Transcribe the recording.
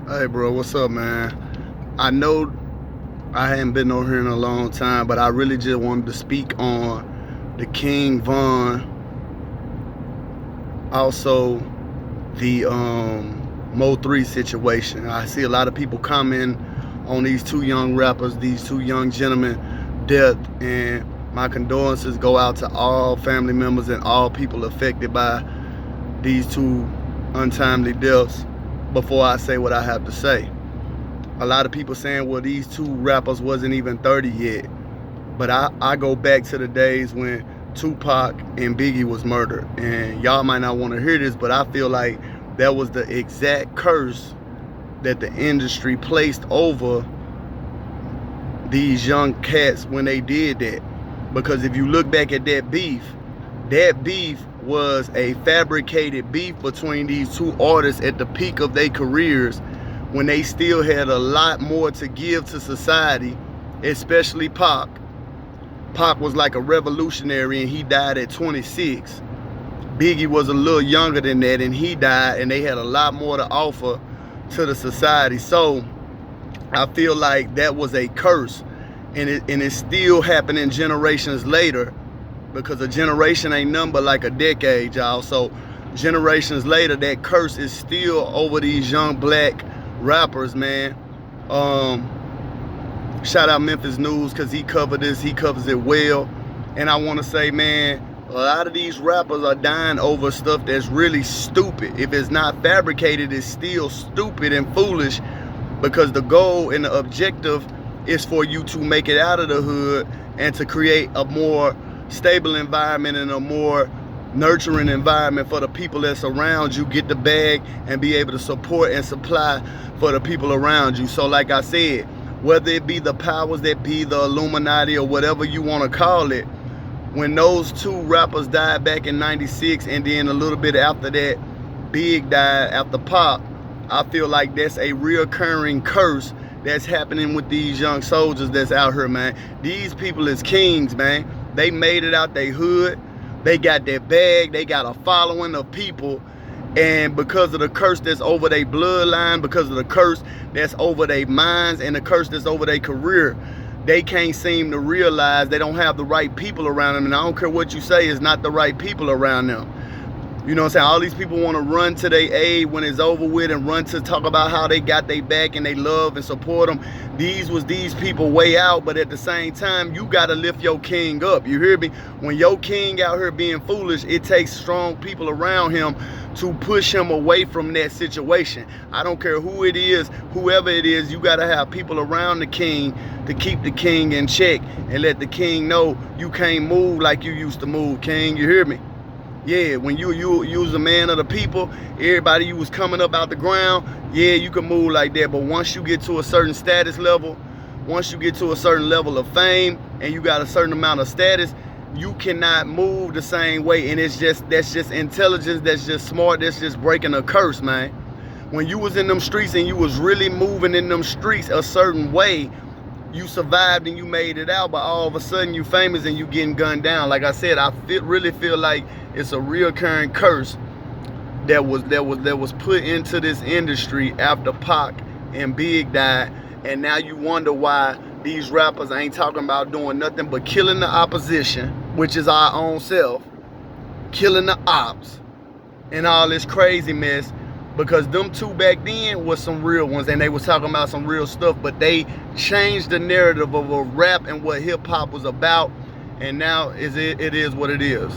Hey bro, what's up, man? I know I hadn't been on here in a long time, but I really just wanted to speak on the King Von, also the Mo3 situation. I see a lot of people commenting on these two young rappers, these two young gentlemen death, and my condolences go out to all family members and all people affected by these two untimely deaths. Before I say what I have to say, a lot of people saying, well, these two rappers wasn't even 30 yet. But I go back to the days when Tupac and Biggie was murdered. And y'all might not want to hear this, but I feel like that was the exact curse that the industry placed over these young cats when they did that. Because if you look back at that beef was a fabricated beef between these two artists at the peak of their careers, when they still had a lot more to give to society, especially Pac. Pac was like a revolutionary and he died at 26. Biggie was a little younger than that and he died, and they had a lot more to offer to the society. So I feel like that was a curse, and it's still happening generations later, because a generation ain't nothing but like a decade, y'all. So generations later, that curse is still over these young black rappers, man. Shout out Memphis News, because he covered this, he covers it well. And I want to say, man, a lot of these rappers are dying over stuff that's really stupid. If it's not fabricated, it's still stupid and foolish, because the goal and the objective is for you to make it out of the hood and to create a more stable environment and a more nurturing environment for the people that's around you, get the bag and be able to support and supply for the people around you. So like I said, whether it be the powers that be, the Illuminati, or whatever you want to call it, when those two rappers died back in '96, and then a little bit after that, Big died after Pop, I feel like that's a reoccurring curse that's happening with these young soldiers that's out here, man. These people is kings, man. They made it out their hood. They got their bag. They got a following of people. And because of the curse that's over their bloodline, because of the curse that's over their minds, and the curse that's over their career, they can't seem to realize they don't have the right people around them. And I don't care what you say, it's not the right people around them. You know what I'm saying? All these people want to run to their aid when it's over with, and run to talk about how they got their back and they love and support them. These people way out, but at the same time, you got to lift your king up. You hear me? When your king out here being foolish, it takes strong people around him to push him away from that situation. I don't care who it is, whoever it is, you got to have people around the king to keep the king in check and let the king know you can't move like you used to move, king. You hear me? Yeah, when you was a man of the people, everybody you was coming up out the ground, yeah, you can move like that. But once you get to a certain status level, once you get to a certain level of fame and you got a certain amount of status, you cannot move the same way. And that's just intelligence, that's just smart, that's just breaking a curse, man. When you was in them streets and you was really moving in them streets a certain way, you survived and you made it out, but all of a sudden you famous and you getting gunned down. Like I said, I really feel like it's a reoccurring curse that was put into this industry after Pac and Big died. And now you wonder why these rappers ain't talking about doing nothing but killing the opposition, which is our own self, killing the ops, and all this crazy mess. Because them two back then was some real ones, and they was talking about some real stuff, but they changed the narrative of a rap and what hip hop was about, and now it is what it is.